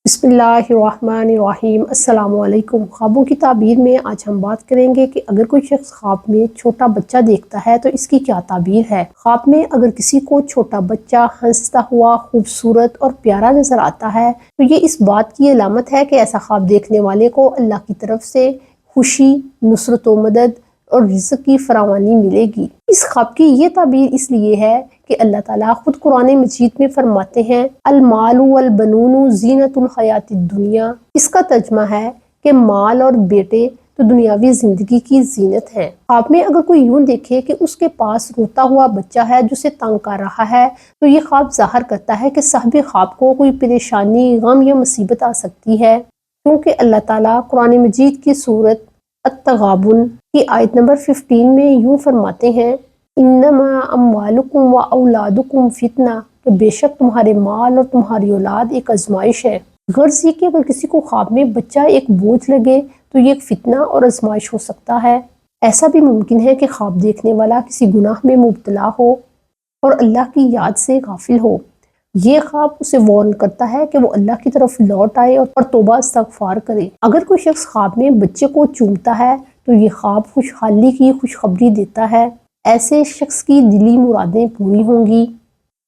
بسم اللہ الرحمن الرحیم۔ السلام علیکم۔ خوابوں کی تعبیر میں آج ہم بات کریں گے کہ اگر کوئی شخص خواب میں چھوٹا بچہ دیکھتا ہے تو اس کی کیا تعبیر ہے۔ خواب میں اگر کسی کو چھوٹا بچہ ہنستا ہوا خوبصورت اور پیارا نظر آتا ہے تو یہ اس بات کی علامت ہے کہ ایسا خواب دیکھنے والے کو اللہ کی طرف سے خوشی، نصرت و مدد اور رزق کی فراوانی ملے گی۔ اس خواب کی یہ تعبیر اس لیے ہے کہ اللہ تعالیٰ خود قرآن مجید میں فرماتے ہیں المال والبنون زینت الحیات الدنیا۔ اس کا ترجمہ ہے کہ مال اور بیٹے تو دنیاوی زندگی کی زینت ہیں۔ خواب میں اگر کوئی یوں دیکھے کہ اس کے پاس روتا ہوا بچہ ہے جو اسے تنگ کر رہا ہے تو یہ خواب ظاہر کرتا ہے کہ صاحب خواب کو کوئی پریشانی، غم یا مصیبت آ سکتی ہے، کیونکہ اللہ تعالیٰ قرآن مجید کی سورت التغابن کی آیت نمبر 15 میں یوں فرماتے ہیں انما اموالکم و اولادکم فتنہ، کہ بے شک تمہارے مال اور تمہاری اولاد ایک آزمائش ہے۔ غرض یہ کہ اگر کسی کو خواب میں بچہ ایک بوجھ لگے تو یہ ایک فتنہ اور آزمائش ہو سکتا ہے۔ ایسا بھی ممکن ہے کہ خواب دیکھنے والا کسی گناہ میں مبتلا ہو اور اللہ کی یاد سے غافل ہو۔ یہ خواب اسے وارن کرتا ہے کہ وہ اللہ کی طرف لوٹ آئے اور توبہ استغفار کرے۔ اگر کوئی شخص خواب میں بچے کو چومتا ہے تو یہ خواب خوشحالی کی خوشخبری دیتا ہے۔ ایسے شخص کی دلی مرادیں پوری ہوں گی،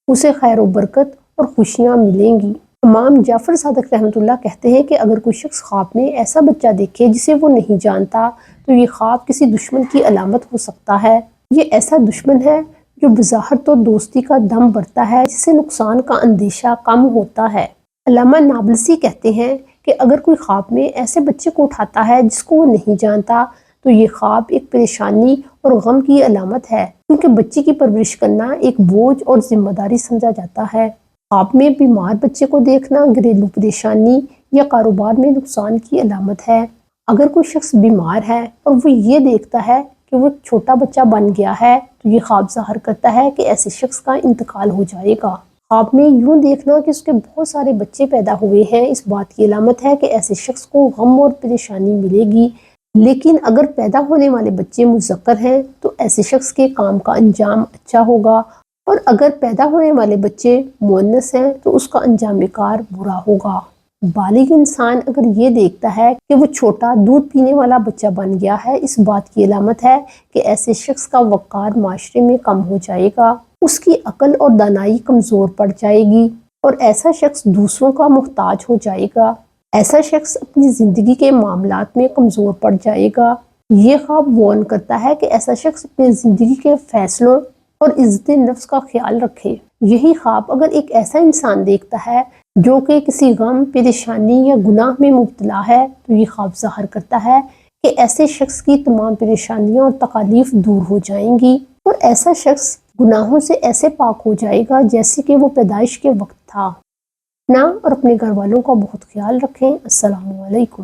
اسے خیر و برکت اور خوشیاں ملیں گی۔ امام جعفر صادق رحمۃ اللہ کہتے ہیں کہ اگر کوئی شخص خواب میں ایسا بچہ دیکھے جسے وہ نہیں جانتا تو یہ خواب کسی دشمن کی علامت ہو سکتا ہے۔ یہ ایسا دشمن ہے جو بظاہر تو دوستی کا دم بھرتا ہے، جس سے نقصان کا اندیشہ کم ہوتا ہے۔ علامہ نابلسی کہتے ہیں کہ اگر کوئی خواب میں ایسے بچے کو اٹھاتا ہے جس کو وہ نہیں جانتا تو یہ خواب ایک پریشانی اور غم کی علامت ہے، کیونکہ بچے کی پرورش کرنا ایک بوجھ اور ذمہ داری سمجھا جاتا ہے۔ خواب میں بیمار بچے کو دیکھنا گھریلو پریشانی یا کاروبار میں نقصان کی علامت ہے۔ اگر کوئی شخص بیمار ہے اور وہ یہ دیکھتا ہے کہ وہ چھوٹا بچہ بن گیا ہے تو یہ خواب ظاہر کرتا ہے کہ ایسے شخص کا انتقال ہو جائے گا۔ خواب میں یوں دیکھنا کہ اس کے بہت سارے بچے پیدا ہوئے ہیں اس بات کی علامت ہے کہ ایسے شخص کو غم اور پریشانی ملے گی، لیکن اگر پیدا ہونے والے بچے مذکر ہیں تو ایسے شخص کے کام کا انجام اچھا ہوگا، اور اگر پیدا ہونے والے بچے مؤنث ہیں تو اس کا انجام کار برا ہوگا۔ بالغ انسان اگر یہ دیکھتا ہے کہ وہ چھوٹا دودھ پینے والا بچہ بن گیا ہے، اس بات کی علامت ہے کہ ایسے شخص کا وقار معاشرے میں کم ہو جائے گا، اس کی عقل اور دانائی کمزور پڑ جائے گی اور ایسا شخص دوسروں کا محتاج ہو جائے گا۔ ایسا شخص اپنی زندگی کے معاملات میں کمزور پڑ جائے گا۔ یہ خواب وارن کرتا ہے کہ ایسا شخص اپنی زندگی کے فیصلوں اور عزت نفس کا خیال رکھے۔ یہی خواب اگر ایک ایسا انسان دیکھتا ہے جو کہ کسی غم، پریشانی یا گناہ میں مبتلا ہے تو یہ خواب ظاہر کرتا ہے کہ ایسے شخص کی تمام پریشانیاں اور تکالیف دور ہو جائیں گی اور ایسا شخص گناہوں سے ایسے پاک ہو جائے گا جیسے کہ وہ پیدائش کے وقت تھا۔ اپنا اور اپنے گھر والوں کا بہت خیال رکھیں۔ السلام علیکم۔